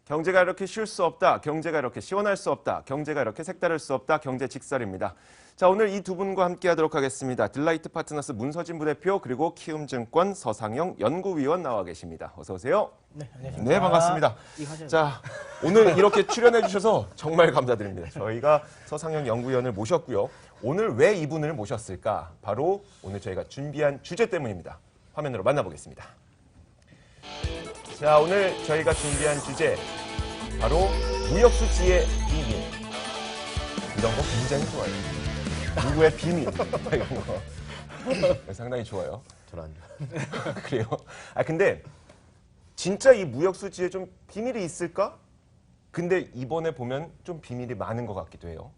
경제가 이렇게 쉬울 수 없다. 경제가 이렇게 시원할 수 없다. 경제가 이렇게 색다를 수 없다. 경제 직설입니다. 자, 오늘 이 두 분과 함께 하도록 하겠습니다. 딜라이트 파트너스 문서진 부대표 그리고 키움증권 서상영 연구위원 나와 계십니다. 어서 오세요. 네, 안녕하십니까. 네, 반갑습니다. 자, 오늘 이렇게 출연해 주셔서 정말 감사드립니다. 저희가 서상영 연구위원을 모셨고요. 오늘 왜 이분을 모셨을까? 바로 오늘 저희가 준비한 주제 때문입니다. 화면으로 만나보겠습니다. 자, 오늘 저희가 준비한 주제 바로 무역수지의 비밀. 이런 거 굉장히 좋아요. 누구의 비밀 이런 거 상당히 좋아요. 저는 안 좋아요. 그래요? 아 근데 진짜 이 무역수지에 좀 비밀이 있을까? 근데 이번에 보면 좀 비밀이 많은 것 같기도 해요.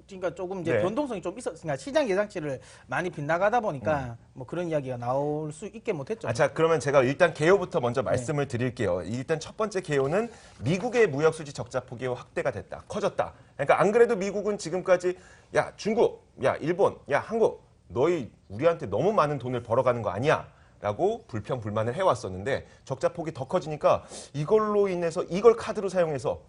그러니까 조금 이제 네. 변동성이 좀 있었으니까 시장 예상치를 많이 빗나가다 보니까 뭐 그런 이야기가 나올 수 있게 못했죠. 아, 자, 그러면 제가 일단 개요부터 먼저 말씀을 드릴게요. 일단 첫 번째 개요는 미국의 무역수지 적자 폭이 확대가 됐다. 커졌다. 그러니까 안 그래도 미국은 지금까지 야, 중국, 야, 일본, 야, 한국 너희 우리한테 너무 많은 돈을 벌어가는 거 아니야? 라고 불평, 불만을 해왔었는데 적자 폭이 더 커지니까 이걸로 인해서 이걸 카드로 사용해서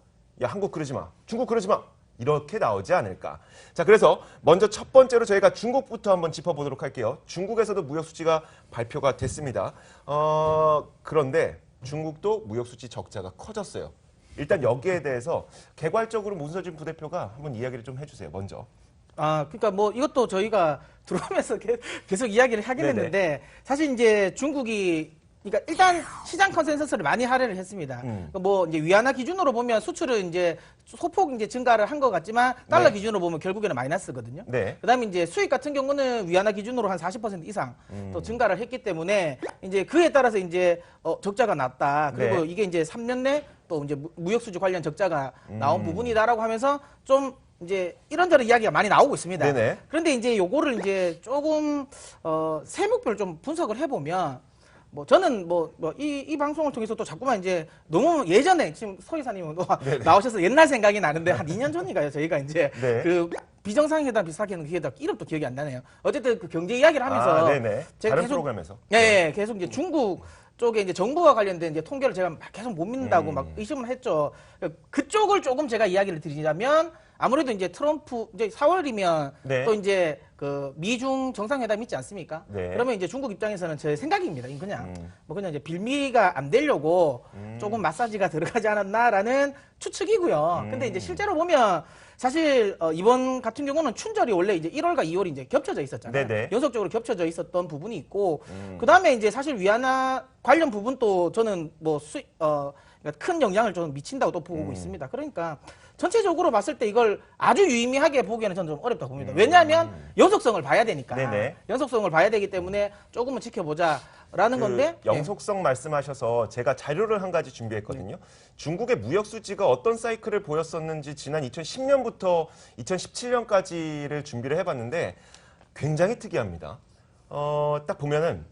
야, 한국 그러지 마. 중국 그러지 마. 이렇게 나오지 않을까. 자, 그래서 먼저 첫 번째로 저희가 중국부터 한번 짚어보도록 할게요. 중국에서도 무역수지가 발표가 됐습니다. 그런데 중국도 무역수지 적자가 커졌어요. 일단 여기에 대해서 개괄적으로 문서진 부대표가 한번 이야기를 좀 해주세요. 먼저. 아, 그러니까 뭐 이것도 저희가 들어오면서 계속 이야기를 하긴 네네. 했는데 사실 이제 중국이 그러니까 일단 시장 컨센서스를 많이 할애를 했습니다. 그러니까 뭐 이제 위안화 기준으로 보면 수출은 이제 소폭 이제 증가를 한 것 같지만 달러 네. 기준으로 보면 결국에는 마이너스거든요. 네. 그다음에 이제 수익 같은 경우는 위안화 기준으로 한 40% 이상 또 증가를 했기 때문에 이제 그에 따라서 이제 적자가 났다. 그리고 네. 이게 이제 3년 내 또 이제 무역수지 관련 적자가 나온 부분이다라고 하면서 좀 이제 이런저런 이야기가 많이 나오고 있습니다. 네네. 그런데 이제 요거를 이제 조금 세목별로 좀 분석을 해보면 뭐 저는 이 방송을 통해서 또 자꾸만 이제 너무 예전에 지금 서 이사님은 또 나오셔서 옛날 생각이 나는데 한 2년 전인가요? 저희가 이제 네. 그 비정상회담 비슷하게 하는 그게 이름도 기억이 안 나네요. 어쨌든 그 경제 이야기를 하면서 네네. 제가 다른 계속 프로그램에서. 예, 계속 이제 중국 쪽에 이제 정부와 관련된 이제 통계를 제가 막 계속 못 믿는다고 막 의심을 했죠. 그쪽을 조금 제가 이야기를 드리자면 아무래도 이제 트럼프 이제 4월이면 네. 또 이제 그 미중 정상회담 있지 않습니까? 네. 그러면 이제 중국 입장에서는 제 생각입니다. 이건 그냥 뭐 그냥 이제 빌미가 안 되려고 조금 마사지가 들어가지 않았나라는 추측이고요. 근데 이제 실제로 보면 사실 이번 같은 경우는 춘절이 원래 이제 1월과 2월이 이제 겹쳐져 있었잖아요. 네네. 연속적으로 겹쳐져 있었던 부분이 있고 그다음에 이제 사실 위안화 관련 부분도 저는 뭐 그러니까 큰 영향을 좀 미친다고 또 보고 있습니다. 그러니까 전체적으로 봤을 때 이걸 아주 유의미하게 보기에는 저는 좀 어렵다 봅니다. 왜냐하면 연속성을 봐야 되니까. 네네. 연속성을 봐야 되기 때문에 조금은 지켜보자라는 건데. 영속성 말씀하셔서 제가 자료를 한 가지 준비했거든요. 중국의 무역 수지가 어떤 사이클을 보였었는지 지난 2010년부터 2017년까지를 준비를 해봤는데 굉장히 특이합니다. 딱 보면은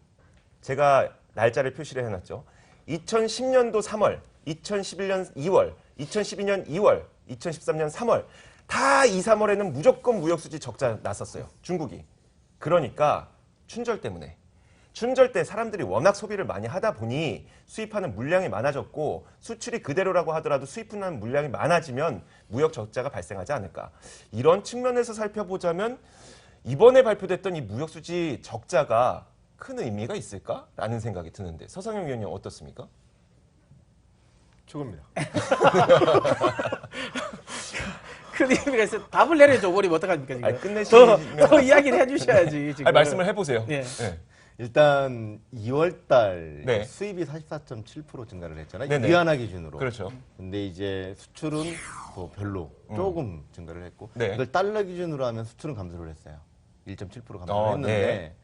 제가 날짜를 표시를 해놨죠. 2010년도 3월, 2011년 2월, 2012년 2월, 2013년 3월 다 2, 3월에는 무조건 무역수지 적자 났었어요. 중국이. 그러니까 춘절 때문에. 춘절 때 사람들이 워낙 소비를 많이 하다 보니 수입하는 물량이 많아졌고 수출이 그대로라고 하더라도 수입하는 물량이 많아지면 무역 적자가 발생하지 않을까. 이런 측면에서 살펴보자면 이번에 발표됐던 이 무역수지 적자가 큰 의미가 있을까라는 생각이 드는데 서상영 위원님 어떻습니까? 죽습니다. 큰 의미가 있어. 답을 내려줘 버리면 어떡합니까 지금? 아니, 끝내시면 더 이야기를 해주셔야지 지금. 아니, 말씀을 해보세요. 예. 네. 일단 2월달 네. 수입이 44.7% 증가를 했잖아요. 네네. 위안화 기준으로. 그렇죠. 근데 이제 수출은 뭐 별로 조금 증가를 했고 네. 이걸 달러 기준으로 하면 수출은 감소를 했어요. 1.7% 감소를 했는데 네.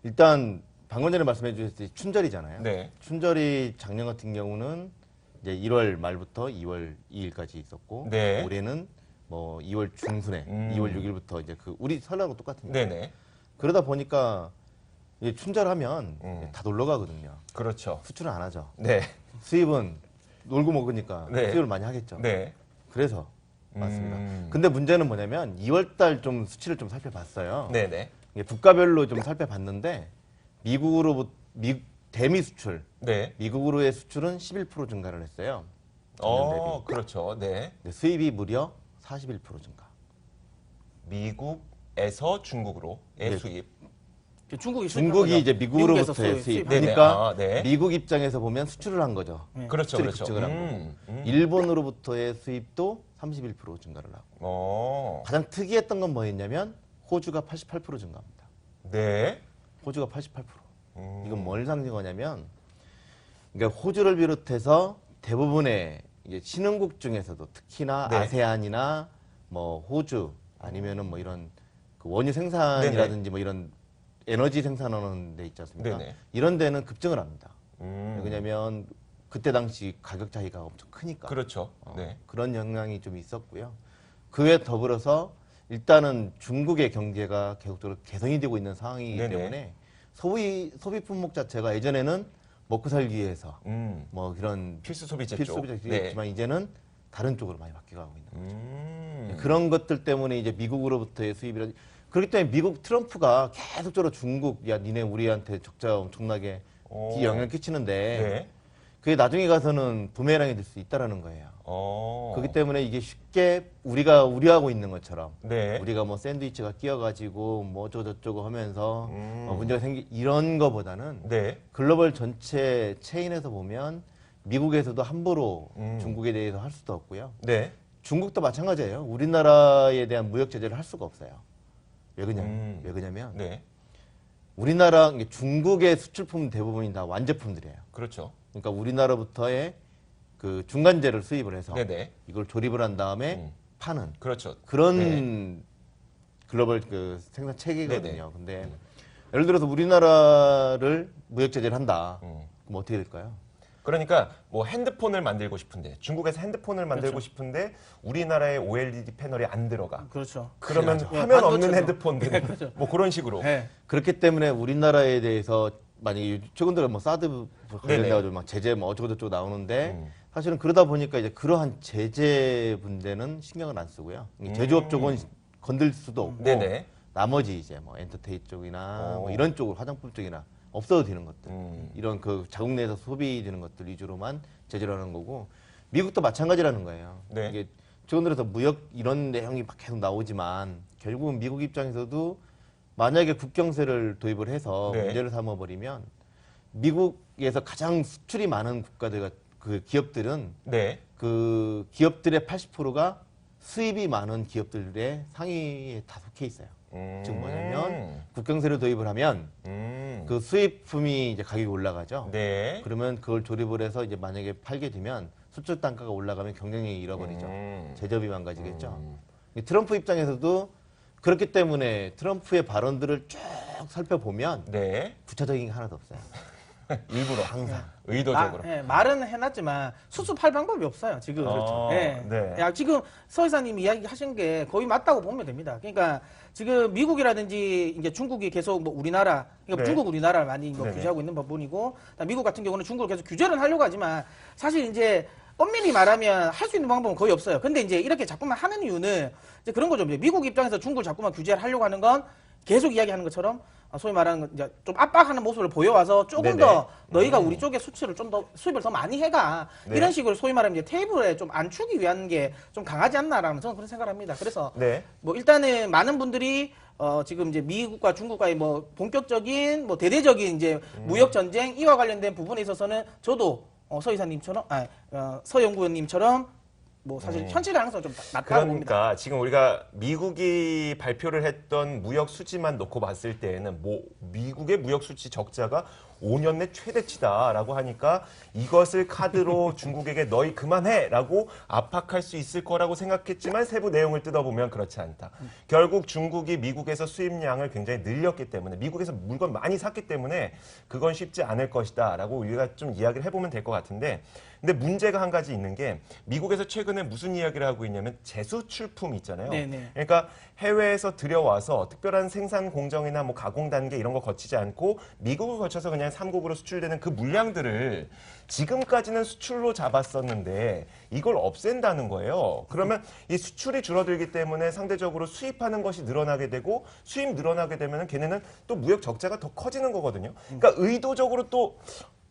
일단 방금 전에 말씀해 주셨듯이 춘절이잖아요. 네. 춘절이 작년 같은 경우는 이제 1월 말부터 2월 2일까지 있었고 네. 올해는 뭐 2월 중순에 2월 6일부터 이제 그 우리 설날하고 똑같은 거예요. 네네. 그러다 보니까 이제 춘절하면 다 놀러 가거든요. 그렇죠. 수출은 안 하죠. 네. 수입은 놀고 먹으니까 네. 수입을 많이 하겠죠. 네. 그래서 맞습니다. 근데 문제는 뭐냐면 2월달 좀 수치를 좀 살펴봤어요. 네네. 이게 국가별로 좀 살펴봤는데 미국으로 대미 수출, 네. 미국으로의 수출은 11% 증가를 했어요. 대비. 그렇죠. 네. 근데 수입이 무려 41% 증가. 미국에서 중국으로의 네. 수입. 중국이 중국이 이제 미국에서 미국으로부터의 수입. 네네. 그러니까 네. 미국 입장에서 보면 수출을 한 거죠. 그렇죠, 수출이 그렇죠. 급증을 한 거고. 일본으로부터의 수입도 31% 증가를 하고. 가장 특이했던 건 뭐였냐면 호주가 88% 증가합니다. 네. 호주가 88%. 이건 뭘 상징하냐면, 그러니까 호주를 비롯해서 대부분의 이제 신흥국 중에서도 특히나 네. 아세안이나 뭐 호주 아니면은 뭐 이런 그 원유 생산이라든지 뭐 이런 에너지 생산하는 데 있지 않습니까? 네네. 이런 데는 급증을 합니다. 음. 왜냐면 그때 당시 가격 차이가 엄청 크니까. 그렇죠. 네. 그런 영향이 좀 있었고요. 그에 더불어서 일단은 중국의 경제가 계속적으로 개선이 되고 있는 상황이기 네네. 때문에 소비 품목 자체가 예전에는 먹고 살기 위해서 뭐 이런 필수 소비재 필수 쪽. 소비자였지만 이제는 다른 쪽으로 많이 바뀌어가고 있는 거죠. 그런 것들 때문에 이제 미국으로부터의 수입이라 그렇기 때문에 미국 트럼프가 계속적으로 중국 야 니네 우리한테 적자 엄청나게 영향을 끼치는데 네. 그게 나중에 가서는 부메랑이 될 수 있다라는 거예요. 그렇기 때문에 이게 쉽게 우리가 우려하고 있는 것처럼 네. 우리가 뭐 샌드위치가 끼어가지고 뭐 어쩌고저쩌고 하면서 문제가 이런 거보다는 네. 글로벌 전체 체인에서 보면 미국에서도 함부로 중국에 대해서 할 수도 없고요. 네. 중국도 마찬가지예요. 우리나라에 대한 무역 제재를 할 수가 없어요. 왜 그러냐면 네. 우리나라 중국의 수출품 대부분이 다 완제품들이에요. 그렇죠. 그러니까 우리나라부터의 그 중간재를 수입을 해서 네네. 이걸 조립을 한 다음에 파는 그렇죠. 그런 네. 글로벌 그 생산 체계거든요. 네네. 근데 예를 들어서 우리나라를 무역 제재를 한다. 그럼 어떻게 될까요? 그러니까 뭐 핸드폰을 만들고 싶은데 중국에서 핸드폰을 만들고 싶은데 우리나라의 OLED 패널이 안 들어가. 그렇죠. 그러면 네, 화면 없는 반도체죠. 핸드폰들 그렇죠. 뭐 그런 식으로. 네. 그렇기 때문에 우리나라에 대해서 만약에 최근 들어 뭐 사드 관련돼가지고 막 제재 뭐 어쩌고저쩌고 나오는데 사실은 그러다 보니까 이제 그러한 제재 문제는 신경을 안 쓰고요. 제조업 쪽은 건들 수도 없고 네네. 나머지 이제 뭐 엔터테인 쪽이나 뭐 이런 쪽으로 화장품 쪽이나 없어도 되는 것들 이런 그 자국 내에서 소비되는 것들 위주로만 제재를 하는 거고 미국도 마찬가지라는 거예요. 네. 이게 최근 들어서 무역 이런 내용이 막 계속 나오지만 결국은 미국 입장에서도 만약에 국경세를 도입을 해서 네. 문제를 삼아버리면 미국에서 가장 수출이 많은 국가들 그 기업들은 네. 그 기업들의 80%가 수입이 많은 기업들의 상위에 다 속해 있어요. 즉 뭐냐면 국경세를 도입을 하면 그 수입품이 이제 가격이 올라가죠. 네. 그러면 그걸 조립을 해서 이제 만약에 팔게 되면 수출 단가가 올라가면 경쟁력이 잃어버리죠. 제조업이 망가지겠죠. 트럼프 입장에서도 그렇기 때문에 트럼프의 발언들을 쭉 살펴보면 네. 구체적인 게 하나도 없어요. 일부러 항상. 의도적으로. 말은 해놨지만 수습할 방법이 없어요 지금. 그렇죠. 네. 네. 야, 지금 서 이사님이 이야기하신 게 거의 맞다고 보면 됩니다. 그러니까 지금 미국이라든지 이제 중국이 계속 뭐 우리나라, 그러니까 네. 중국 우리나라를 많이 뭐 네네. 규제하고 있는 부분이고, 미국 같은 경우는 중국을 계속 규제를 하려고 하지만 사실 이제 엄밀히 말하면 할 수 있는 방법은 거의 없어요. 근데 이제 이렇게 자꾸만 하는 이유는 이제 그런 거죠. 이제 미국 입장에서 중국을 자꾸만 규제를 하려고 하는 건 계속 이야기하는 것처럼 소위 말하는 건 이제 좀 압박하는 모습을 보여와서 조금 네네. 더 너희가 우리 쪽에 수출을 좀 더 수입을 더 많이 해가 네. 이런 식으로 소위 말하면 이제 테이블에 좀 앉추기 위한 게 좀 강하지 않나라는 저는 그런 생각을 합니다. 그래서 네. 뭐 일단은 많은 분들이 지금 이제 미국과 중국과의 뭐 본격적인 뭐 대대적인 이제 무역 전쟁 이와 관련된 부분에 있어서는 저도 서 이사님처럼 서 연구원님처럼 뭐 사실 현실 가능성 좀 낮다고 봅니다. 그러니까 지금 우리가 미국이 발표를 했던 무역 수지만 놓고 봤을 때에는 뭐 미국의 무역 수지 적자가 5년 내 최대치다라고 하니까 이것을 카드로 중국에게 너희 그만해라고 압박할 수 있을 거라고 생각했지만 세부 내용을 뜯어보면 그렇지 않다. 결국 중국이 미국에서 수입량을 굉장히 늘렸기 때문에 미국에서 물건 많이 샀기 때문에 그건 쉽지 않을 것이다라고 우리가 좀 이야기를 해보면 될 것 같은데 근데 문제가 한 가지 있는 게 미국에서 최근에 무슨 이야기를 하고 있냐면 재수출품 있잖아요. 네네. 그러니까 해외에서 들여와서 특별한 생산 공정이나 뭐 가공 단계 이런 거 거치지 않고 미국을 거쳐서 그냥 삼국으로 수출되는 그 물량들을 지금까지는 수출로 잡았었는데 이걸 없앤다는 거예요. 그러면 이 수출이 줄어들기 때문에 상대적으로 수입하는 것이 늘어나게 되고 수입 늘어나게 되면 걔네는 또 무역 적자가 더 커지는 거거든요. 그러니까 의도적으로 또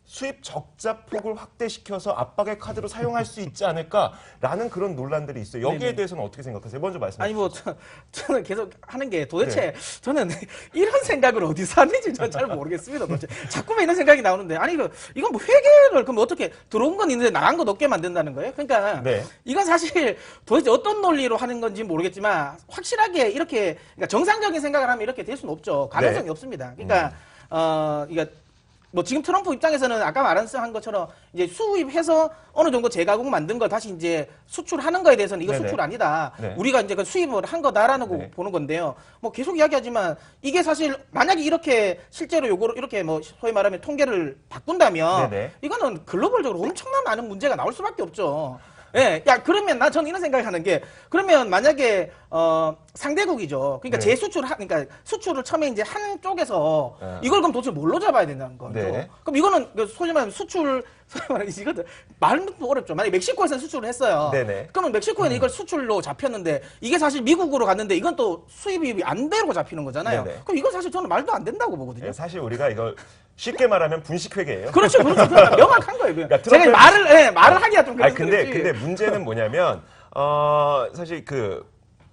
수입 적자 폭을 확대시켜서 압박의 카드로 사용할 수 있지 않을까라는 그런 논란들이 있어요. 여기에 네네. 대해서는 어떻게 생각하세요? 먼저 말씀해 아니 주시죠. 뭐 저는 계속 하는 게 도대체 저는 이런 생각을 어디서 하는지 저는 잘 모르겠습니다. 도대체 자꾸만 이런 생각이 나오는데 아니 이건 뭐 회계를 그럼 어떻게 들어온 건 있는데 나간 건 없게 만든다는 거예요? 그러니까 네. 이건 사실 도대체 어떤 논리로 하는 건지 모르겠지만 확실하게 이렇게 그러니까 정상적인 생각을 하면 이렇게 될 수는 없죠. 가능성이 네. 없습니다. 그러니까 이거 뭐 지금 트럼프 입장에서는 아까 말한 것처럼 이제 수입해서 어느 정도 재가공 만든 걸 다시 이제 수출하는 거에 대해서는 이거 네네. 수출 아니다. 네. 우리가 이제 그 수입을 한 거다라는 거 네. 보는 건데요. 뭐 계속 이야기하지만 이게 사실 만약에 이렇게 실제로 요거를 이렇게 뭐 소위 말하면 통계를 바꾼다면 네네. 이거는 글로벌적으로 엄청난 많은 문제가 나올 수밖에 없죠. 예, 야 그러면 저는 이런 생각을 하는 게 그러면 만약에 상대국이죠. 그러니까 네. 그러니까 수출을 처음에 이제 한쪽에서 네. 이걸 그럼 도대체 뭘로 잡아야 된다는 거죠. 네. 그럼 이거는 소위 말하면 소위 말하면 이거는 말도 어렵죠. 만약에 멕시코에서 수출을 했어요. 네네. 그러면 멕시코에는 이걸 수출로 잡혔는데 이게 사실 미국으로 갔는데 이건 또 수입이 안 되고 잡히는 거잖아요. 네네. 그럼 이건 사실 저는 말도 안 된다고 보거든요. 예, 사실 우리가 이걸 쉽게 말하면 분식회계예요. 그렇죠, 그렇죠. 명확한 거예요. 그러니까 제가 트럼프의- 말을 하기가 좀 아니, 그래서 그렇지. 근데 문제는 뭐냐면 사실 그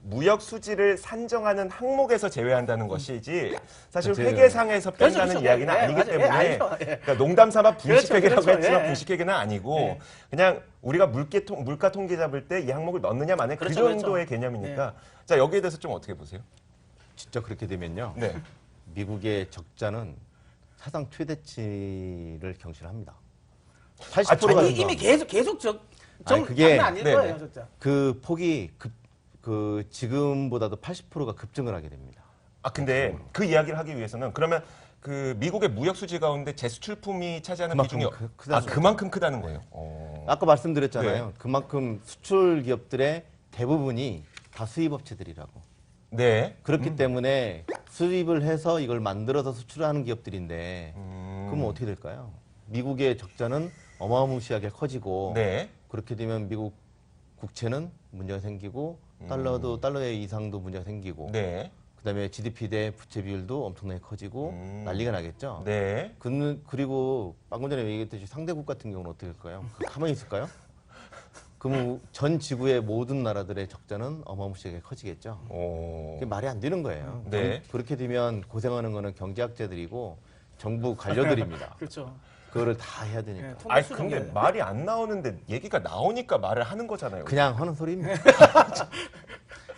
무역 수지를 산정하는 항목에서 제외한다는 것이지 사실 그렇죠. 회계상에서 그렇죠, 뺀다는 그렇죠. 이야기는 예, 아니기 맞아요. 때문에 예, 알죠. 예. 그러니까 농담 삼아 분식회계라고 그렇죠, 했지만 예. 분식회계는 아니고 예. 그냥 우리가 물가 통계 잡을 때 이 항목을 넣느냐 마느냐 그 그렇죠, 정도의 그렇죠. 개념이니까 자 여기에 대해서 좀 어떻게 보세요? 진짜 그렇게 되면요. 네. 미국의 적자는 사상 최대치를 경신합니다. 아니, 80%가 이미 계속 아니, 그게- 장난 아닐 네네. 거예요, 진짜. 그 폭이 지금보다도 80%가 급증을 하게 됩니다. 아 근데 그 이야기를 하기 위해서는 그러면 그 미국의 무역 수지 가운데 재수출품이 차지하는 그만큼 비중이 크다는 거죠. 그만큼 크다는 거예요. 아까 말씀드렸잖아요. 네. 그만큼 수출 기업들의 대부분이 다 수입업체들이라고. 네. 그렇기 때문에 수입을 해서 이걸 만들어서 수출하는 기업들인데 그러면 어떻게 될까요? 미국의 적자는 어마무시하게 커지고 네. 그렇게 되면 미국 국채는 문제가 생기고 달러의 이상도 문제가 생기고 네. 그다음에 GDP 대 부채 비율도 엄청나게 커지고 난리가 나겠죠. 네. 그리고 방금 전에 얘기했듯이 상대국 같은 경우는 어떻게 될까요? 가만히 있을까요? 그럼 전 지구의 모든 나라들의 적자는 어마무시하게 커지겠죠. 그게 말이 안 되는 거예요. 네. 그렇게 되면 고생하는 거는 경제학자들이고 정부 관료들입니다. 그렇죠. 그거를 다 해야 되니까. 네, 아니 수준이- 근데 말이 안 나오는데 얘기가 나오니까 말을 하는 거잖아요. 그냥 하는 소리입니다.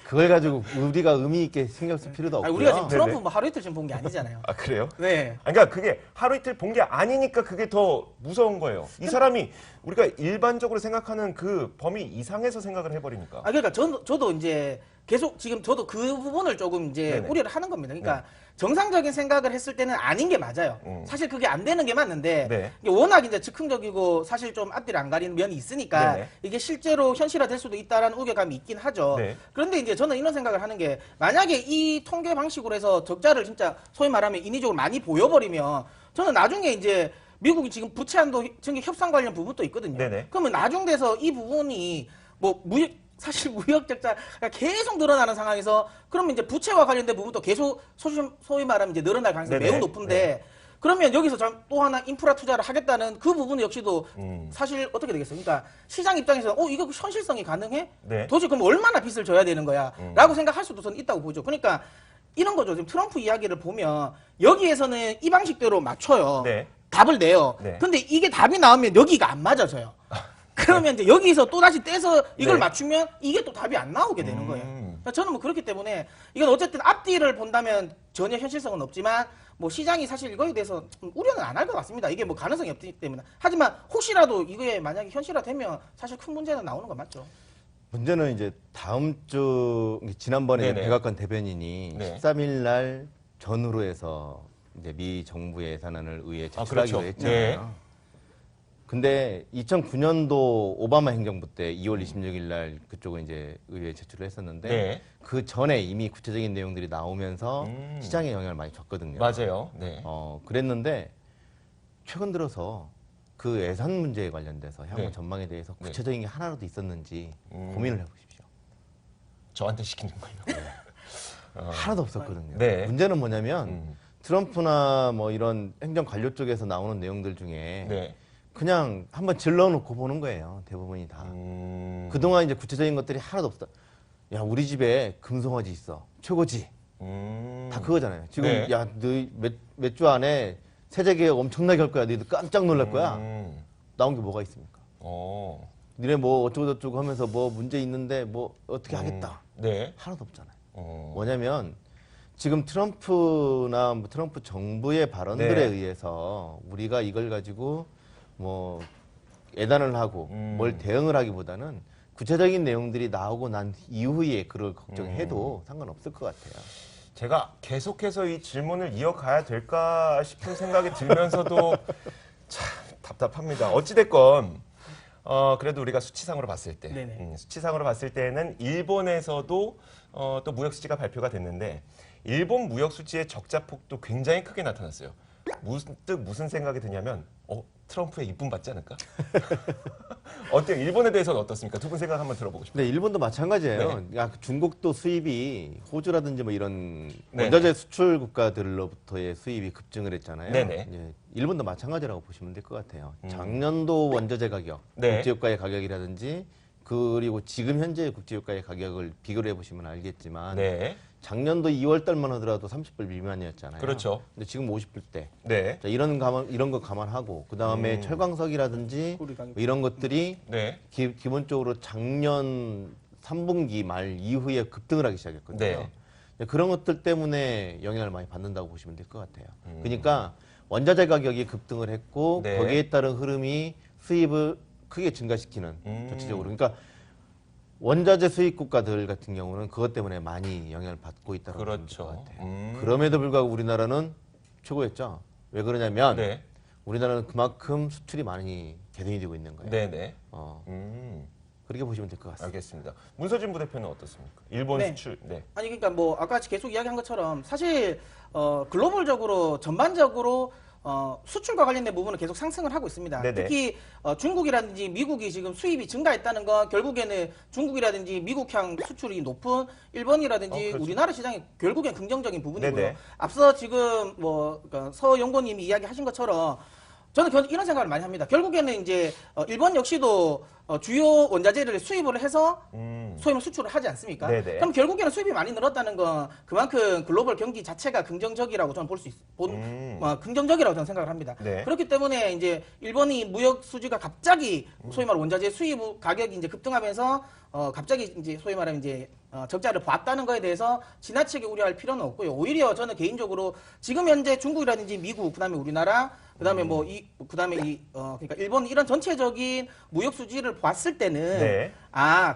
그걸 가지고 우리가 의미 있게 신경 쓸 필요도 없고요. 아니, 우리가 지금 트럼프 네네. 뭐 하루 이틀 지금 본 게 아니잖아요. 아 그래요? 네. 아니, 그러니까 그게 하루 이틀 본 게 아니니까 그게 더 무서운 거예요. 이 사람이 우리가 일반적으로 생각하는 그 범위 이상에서 생각을 해버리니까. 아 그러니까 저도 이제 계속 지금 저도 그 부분을 조금 이제 네네. 우려를 하는 겁니다. 그러니까 정상적인 생각을 했을 때는 아닌 게 맞아요. 사실 그게 안 되는 게 맞는데 네. 이게 워낙 이제 즉흥적이고 사실 좀 앞뒤를 안 가리는 면이 있으니까 네네. 이게 실제로 현실화될 수도 있다라는 우려감이 있긴 하죠. 네. 그런데 이제 저는 이런 생각을 하는 게 만약에 이 통계 방식으로 해서 적자를 진짜 소위 말하면 인위적으로 많이 보여버리면 저는 나중에 이제 미국이 지금 부채 한도 증액 협상 관련 부분도 있거든요. 네네. 그러면 나중돼서 이 부분이 뭐 사실 무역 적자가 계속 늘어나는 상황에서 그러면 이제 부채와 관련된 부분도 계속 소위 말하면 이제 늘어날 가능성이 네네. 매우 높은데 그러면 여기서 또 하나 인프라 투자를 하겠다는 그 부분 역시도 음. 사실 어떻게 되겠어요? 그러니까 시장 입장에서 이거 현실성이 가능해? 네. 도대체 그럼 얼마나 빚을 져야 되는 거야? 라고 생각할 수도 저는 있다고 보죠. 그러니까 이런 거죠. 지금 트럼프 이야기를 보면 여기에서는 이 방식대로 맞춰요. 네. 답을 내요. 네. 근데 이게 답이 나오면 여기가 안 맞아져요. 그러면 이제 여기서 또 다시 떼서 이걸 네. 맞추면 이게 또 답이 안 나오게 되는 거예요. 그러니까 저는 뭐 그렇기 때문에 이건 어쨌든 앞뒤를 본다면 전혀 현실성은 없지만 뭐 시장이 사실 이거에 대해서 우려는 안 할 것 같습니다. 이게 뭐 가능성이 없기 때문에. 하지만 혹시라도 이게 만약에 현실화되면 사실 큰 문제는 나오는 거 맞죠. 문제는 이제 다음 주 지난번에 네네. 백악관 대변인이 네. 13일 날 전후로 해서 이제 미 정부의 예산안을 의회에 제출하기로 그렇죠. 했잖아요. 근데 2009년도 오바마 행정부 때 2월 26일 날 그쪽은 이제 의회에 제출을 했었는데 네. 그 전에 이미 구체적인 내용들이 나오면서 시장에 영향을 많이 줬거든요. 맞아요. 네. 그랬는데 최근 들어서 그 예산 문제에 관련돼서 향후 네. 전망에 대해서 네. 구체적인 게 하나라도 있었는지 고민을 해보십시오. 저한테 시키는 거예요. 하나도 없었거든요. 네. 문제는 뭐냐면 트럼프나 뭐 이런 행정 관료 쪽에서 나오는 내용들 중에 네. 그냥 한번 질러놓고 보는 거예요. 대부분이 다. 그동안 이제 구체적인 것들이 하나도 없다. 야, 우리 집에 금송아지 있어. 최고지. 다 그거잖아요. 지금 네. 야, 너 몇 주 안에 세제개혁 엄청나게 할 거야. 너희들 깜짝 놀랄 거야. 나온 게 뭐가 있습니까? 니네 뭐 어쩌고저쩌고 하면서 뭐 문제 있는데 뭐 어떻게 하겠다. 네. 하나도 없잖아요. 뭐냐면 지금 트럼프나 뭐 트럼프 정부의 발언들에 네. 의해서 우리가 이걸 가지고 뭐 예단을 하고 뭘 대응을 하기보다는 구체적인 내용들이 나오고 난 이후에 그걸 걱정해도 상관없을 것 같아요. 제가 계속해서 이 질문을 이어가야 될까 싶은 생각이 들면서도 참 답답합니다. 어찌됐건 그래도 우리가 수치상으로 봤을 때, 네네. 수치상으로 봤을 때는 일본에서도 또 무역 수지가 발표가 됐는데 일본 무역 수지의 적자 폭도 굉장히 크게 나타났어요. 무슨 생각이 드냐면 트럼프의 이쁨 받지 않을까? 어때요? 일본에 대해서는 어떻습니까? 두 분 생각 한번 들어보고 싶어요. 네, 일본도 마찬가지예요. 네. 야, 중국도 수입이 호주라든지 뭐 이런 네. 원자재 수출 국가들로부터의 수입이 급증을 했잖아요. 네네. 예, 일본도 마찬가지라고 보시면 될 것 같아요. 작년도 원자재 가격, 네. 국제유가의 가격이라든지 그리고 지금 현재 국제유가의 가격을 비교를 해보시면 알겠지만 네. 작년도 2월 달만 하더라도 30불 미만이었잖아요. 그렇죠. 근데 지금 50불대. 네. 자, 이런 거 감안하고 그 다음에 철광석이라든지 우리 가격. 뭐 이런 것들이 네. 기본적으로 작년 3분기 말 이후에 급등을 하기 시작했거든요. 네. 그런 것들 때문에 영향을 많이 받는다고 보시면 될 것 같아요. 그러니까 원자재 가격이 급등을 했고 네. 거기에 따른 흐름이 수입을 크게 증가시키는 전체적으로. 그러니까 원자재 수입 국가들 같은 경우는 그것 때문에 많이 영향을 받고 있다고 보시면 될 것 그렇죠. 같아요. 그럼에도 불구하고 우리나라는 최고였죠. 왜 그러냐면 네. 우리나라는 그만큼 수출이 많이 개선이 되고 있는 거예요. 네네. 그렇게 보시면 될 것 같습니다. 알겠습니다. 문서진 부대표는 어떻습니까? 일본 네. 수출. 네. 아니 그러니까 뭐 아까 계속 이야기한 것처럼 사실 글로벌적으로 전반적으로 수출과 관련된 부분은 계속 상승을 하고 있습니다. 네네. 특히 중국이라든지 미국이 지금 수입이 증가했다는 건 결국에는 중국이라든지 미국향 수출이 높은 일본이라든지 그렇죠. 우리나라 시장이 결국엔 긍정적인 부분이고요. 네네. 앞서 지금 뭐 그러니까 서 연구님이 이야기하신 것처럼 저는 이런 생각을 많이 합니다. 결국에는 이제 일본 역시도 주요 원자재를 수입을 해서 소위 말해 수출을 하지 않습니까? 네네. 그럼 결국에는 수입이 많이 늘었다는 건 그만큼 글로벌 경기 자체가 긍정적이라고 저는 볼 수 긍정적이라고 저는 생각을 합니다. 네. 그렇기 때문에 이제 일본이 무역 수지가 갑자기 소위 말해 원자재 수입 가격이 이제 급등하면서 갑자기 이제 소위 말하면 이제 적자를 봤다는 거에 대해서 지나치게 우려할 필요는 없고요. 오히려 저는 개인적으로 지금 현재 중국이라든지 미국, 그다음에 우리나라, 그다음에 그러니까 일본 이런 전체적인 무역 수지를 봤을 때는 네.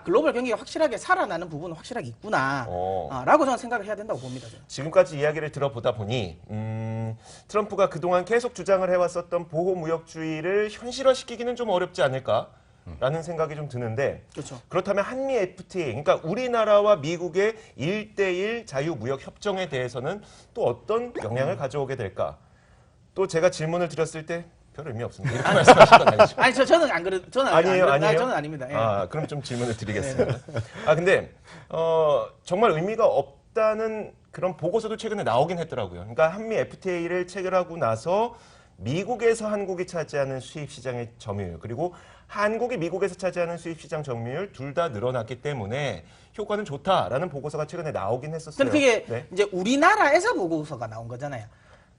글로벌 경기가 확실하게 살아나는 부분은 확실하게 있구나. 어. 라고 저는 생각을 해야 된다고 봅니다. 저는. 지금까지 이야기를 들어보다 보니 트럼프가 그동안 계속 주장을 해왔었던 보호 무역주의를 현실화시키기는 좀 어렵지 않을까라는 생각이 좀 드는데 그렇죠. 그렇다면 한미 FTA, 그러니까 우리나라와 미국의 1대1 자유무역 협정에 대해서는 또 어떤 영향을 가져오게 될까? 또 제가 질문을 드렸을 때 별 의미 없습니다. 이렇게 말씀하신 건 아니죠? 아니 저는 안 그래. 저는 아니에요, 안 그래- 아니에요? 저는 아닙니다. 예. 그럼 좀 질문을 드리겠습니다. 근데 정말 의미가 없다는 그런 보고서도 최근에 나오긴 했더라고요. 그러니까 한미 FTA를 체결하고 나서 미국에서 한국이 차지하는 수입 시장의 점유율 그리고 한국이 미국에서 차지하는 수입 시장 점유율 둘 다 늘어났기 때문에 효과는 좋다라는 보고서가 최근에 나오긴 했었어요. 근데 그게 네. 이제 우리나라에서 보고서가 나온 거잖아요.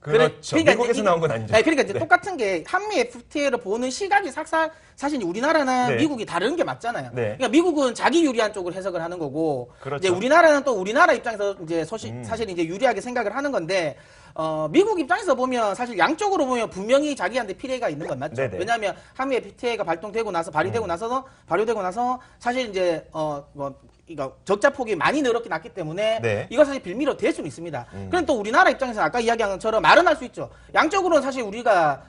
그렇죠. 그러니까 미국에서 이제 나온 건 아니죠. 네, 그러니까 이제 네. 똑같은 게 한미 FTA를 보는 시각이 사실 우리나라는 네. 미국이 다른 게 맞잖아요. 네. 그러니까 미국은 자기 유리한 쪽을 해석을 하는 거고, 그렇죠. 이제 우리나라는 또 우리나라 입장에서 이제 사실 이제 유리하게 생각을 하는 건데, 미국 입장에서 보면 사실 양쪽으로 보면 분명히 자기한테 피해가 있는 건 맞죠. 네네. 왜냐하면 한미 FTA가 발동되고 나서 발효되고 나서 사실 이제 그러니까 적자 폭이 많이 늘었긴 났기 때문에 네. 이거 사실 빌미로 될 수는 있습니다. 그런데 또 우리나라 입장에서 아까 이야기한 것처럼 말은 할 수 있죠. 양적으로는 사실 우리가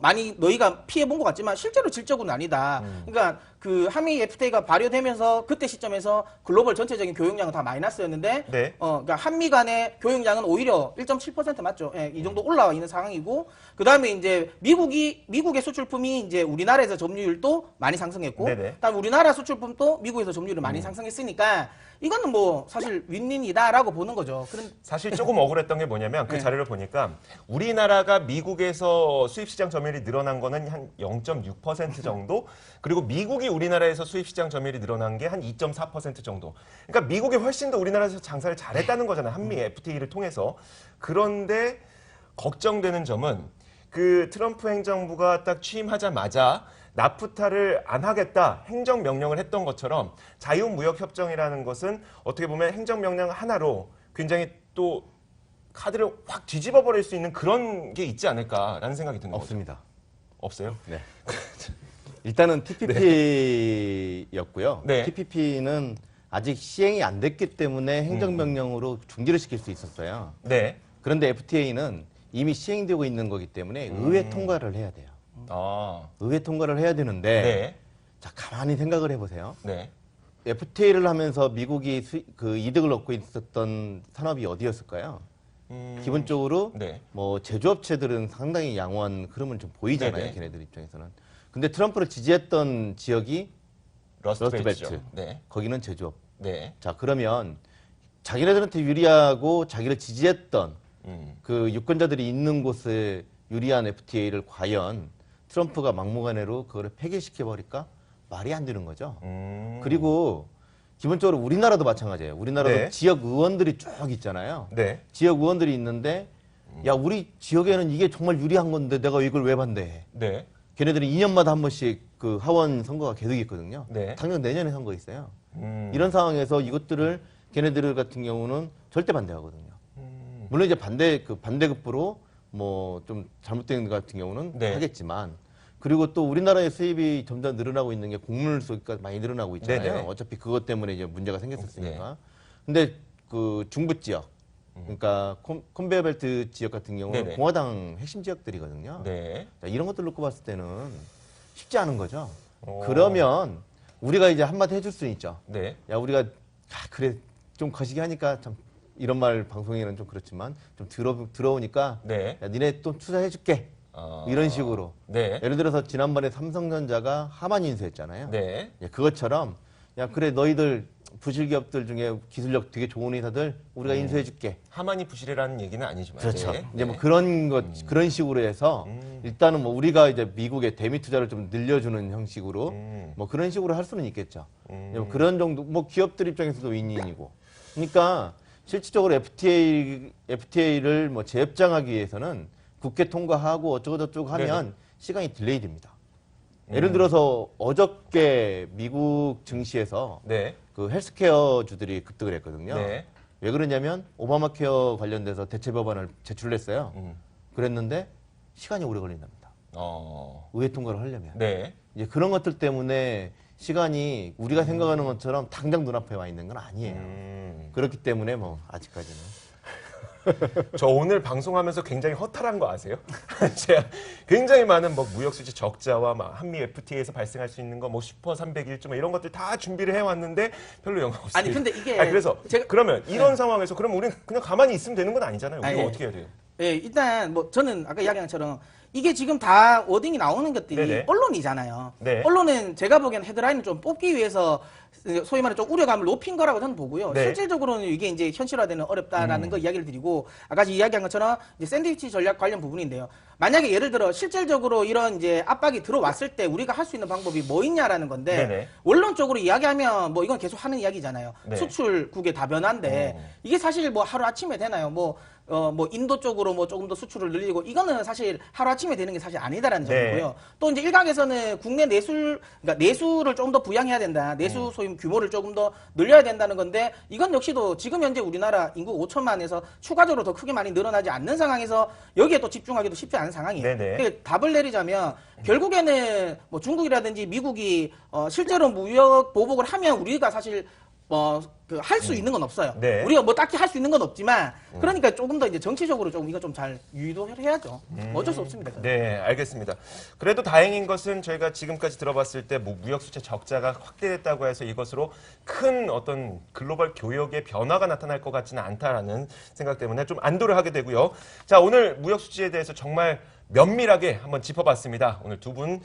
많이 너희가 피해 본 것 같지만 실제로 질적으로는 아니다. 그러니까 그 한미 FTA가 발효되면서 그때 시점에서 글로벌 전체적인 교역량은 다 마이너스였는데 네. 그러니까 한미 간의 교역량은 오히려 1.7% 맞죠. 예, 이 정도 올라와 있는 상황이고 그다음에 이제 미국의 수출품이 이제 우리나라에서 점유율도 많이 상승했고 네네. 그다음에 우리나라 수출품도 미국에서 점유율이 많이 상승했으니까 이거는 뭐 사실 윈윈이다라고 보는 거죠. 그런 사실 조금 억울했던 게 뭐냐면 그 자료를 보니까 우리나라가 미국에서 수입시장 점유율이 늘어난 거는 한 0.6% 정도, 그리고 미국이 우리나라에서 수입시장 점유율이 늘어난 게 한 2.4% 정도. 그러니까 미국이 훨씬 더 우리나라에서 장사를 잘했다는 거잖아요. 한미 FTA를 통해서. 그런데 걱정되는 점은 그 트럼프 행정부가 딱 취임하자마자 나프타를 안 하겠다 행정명령을 했던 것처럼 자유무역협정이라는 것은 어떻게 보면 행정명령 하나로 굉장히 또 카드를 확 뒤집어 버릴 수 있는 그런 게 있지 않을까라는 생각이 드는 거죠. 없습니다. 없어요? 네. 일단은 TPP였고요. 네. TPP는 아직 시행이 안 됐기 때문에 행정명령으로 중지를 시킬 수 있었어요. 네. 그런데 FTA는 이미 시행되고 있는 거기 때문에 의회 통과를 해야 돼요. 아. 의회 통과를 해야 되는데 네. 자 가만히 생각을 해보세요. 네. FTA를 하면서 미국이 그 이득을 얻고 있었던 산업이 어디였을까요? 기본적으로 네. 뭐 제조업체들은 상당히 양호한 흐름은 좀 보이잖아요. 네네. 걔네들 입장에서는. 근데 트럼프를 지지했던 지역이 러스트벨트죠. 러스트벨트. 네. 거기는 제조업. 네. 자 그러면 자기네들한테 유리하고 자기를 지지했던 그 유권자들이 있는 곳에 유리한 FTA를 과연 트럼프가 막무가내로 그거를 폐기시켜 버릴까? 말이 안 되는 거죠. 그리고 기본적으로 우리나라도 마찬가지예요. 우리나라도 네. 지역 의원들이 쭉 있잖아요. 네. 지역 의원들이 있는데 야 우리 지역에는 이게 정말 유리한 건데 내가 이걸 왜 반대해? 네. 걔네들이 2년마다 한 번씩 그 하원 선거가 계속 있거든요. 네. 당장 내년에 선거 있어요. 이런 상황에서 이것들을 걔네들 같은 경우는 절대 반대하거든요. 물론 이제 반대급부로 뭐 좀 잘못된 것 같은 경우는 네. 하겠지만 그리고 또 우리나라의 수입이 점점 늘어나고 있는 게 곡물 수입가 많이 늘어나고 있잖아요. 네네. 어차피 그것 때문에 이제 문제가 생겼었으니까. 근데 그 중부 지역 그러니까 컨베어벨트 지역 같은 경우는 네네. 공화당 핵심 지역들이거든요. 네. 자, 이런 것들 놓고 봤을 때는 쉽지 않은 거죠. 오. 그러면 우리가 이제 한마디 해줄 수 있죠. 네. 야 우리가 그래 좀 거시기 하니까 참 이런 말 방송에는 좀 그렇지만 좀 들어오니까 네. 야 니네 또 투자해줄게 이런 식으로. 네. 예를 들어서 지난번에 삼성전자가 하만 인수했잖아요. 네. 예, 그것처럼 야 그래 너희들 부실 기업들 중에 기술력 되게 좋은 회사들 우리가 인수해줄게. 하만이 부실이라는 얘기는 아니지만. 그렇죠. 네. 이제 뭐 그런 식으로 해서 일단은 뭐 우리가 이제 미국의 대미 투자를 좀 늘려주는 형식으로 뭐 그런 식으로 할 수는 있겠죠. 이제 뭐 그런 정도 뭐 기업들 입장에서도 윈윈이고. 그러니까 실질적으로 FTA를 뭐 재협정하기 위해서는 국회 통과하고 어쩌고저쩌고 하면 네네. 시간이 딜레이 됩니다. 예를 들어서 어저께 미국 증시에서 네. 그 헬스케어 주들이 급등을 했거든요. 네. 왜 그러냐면 오바마 케어 관련돼서 대체 법안을 제출을 했어요. 그랬는데 시간이 오래 걸린답니다. 의회 통과를 하려면. 네. 이제 그런 것들 때문에 시간이 우리가 생각하는 것처럼 당장 눈앞에 와 있는 건 아니에요. 그렇기 때문에 뭐 아직까지는. 저 오늘 방송하면서 굉장히 허탈한 거 아세요? 제가 굉장히 많은 뭐 무역수지 적자와 막 한미 FTA에서 발생할 수 있는 거 뭐 슈퍼 301조 뭐 이런 것들 다 준비를 해왔는데 별로 영향 없어요. 아니 근데 이게 그래서 그러면 이런 상황에서 그럼 우리는 그냥 가만히 있으면 되는 건 아니잖아요. 우리가 예. 어떻게 해야 돼요? 예, 일단 뭐 저는 아까 이야기한 것처럼 이게 지금 다 워딩이 나오는 것들이 네네. 언론이잖아요. 네. 언론은 제가 보기엔 헤드라인을 좀 뽑기 위해서 소위 말해 좀 우려감을 높인 거라고 저는 보고요. 네. 실질적으로는 이게 이제 현실화되는 어렵다라는 거 이야기를 드리고 아까 이야기한 것처럼 이제 샌드위치 전략 관련 부분인데요. 만약에 예를 들어 실질적으로 이런 이제 압박이 들어왔을 때 우리가 할 수 있는 방법이 뭐 있냐라는 건데 네네. 원론적으로 이야기하면 뭐 이건 계속 하는 이야기잖아요. 네. 수출국의 다변화인데 이게 사실 뭐 하루 아침에 되나요? 뭐 인도 쪽으로 뭐 조금 더 수출을 늘리고 이거는 사실 하루아침에 되는 게 사실 아니다라는 네. 점이고요. 또 이제 일각에서는 국내 그러니까 내수를 조금 더 부양해야 된다. 내수 소위 규모를 조금 더 늘려야 된다는 건데 이건 역시도 지금 현재 우리나라 인구 5천만에서 추가적으로 더 크게 많이 늘어나지 않는 상황에서 여기에 또 집중하기도 쉽지 않은 상황이에요. 네네. 그러니까 답을 내리자면 결국에는 뭐 중국이라든지 미국이 실제로 무역 보복을 하면 우리가 사실 할 수 있는 건 없어요. 네. 우리가 뭐 딱히 할 수 있는 건 없지만, 그러니까 조금 더 이제 정치적으로 조금 이거 좀 잘 유도를 해야죠. 어쩔 수 없습니다. 그건. 네, 알겠습니다. 그래도 다행인 것은 저희가 지금까지 들어봤을 때 뭐 무역 수채 적자가 확대됐다고 해서 이것으로 큰 어떤 글로벌 교역의 변화가 나타날 것 같지는 않다라는 생각 때문에 좀 안도를 하게 되고요. 자, 오늘 무역 수지에 대해서 정말 면밀하게 한번 짚어봤습니다. 오늘 두 분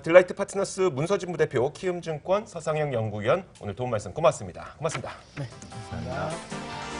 딜라이트 파트너스 문서진 부대표, 키움증권 서상영 연구위원 오늘 도움 말씀 고맙습니다. 고맙습니다. 감사합니다.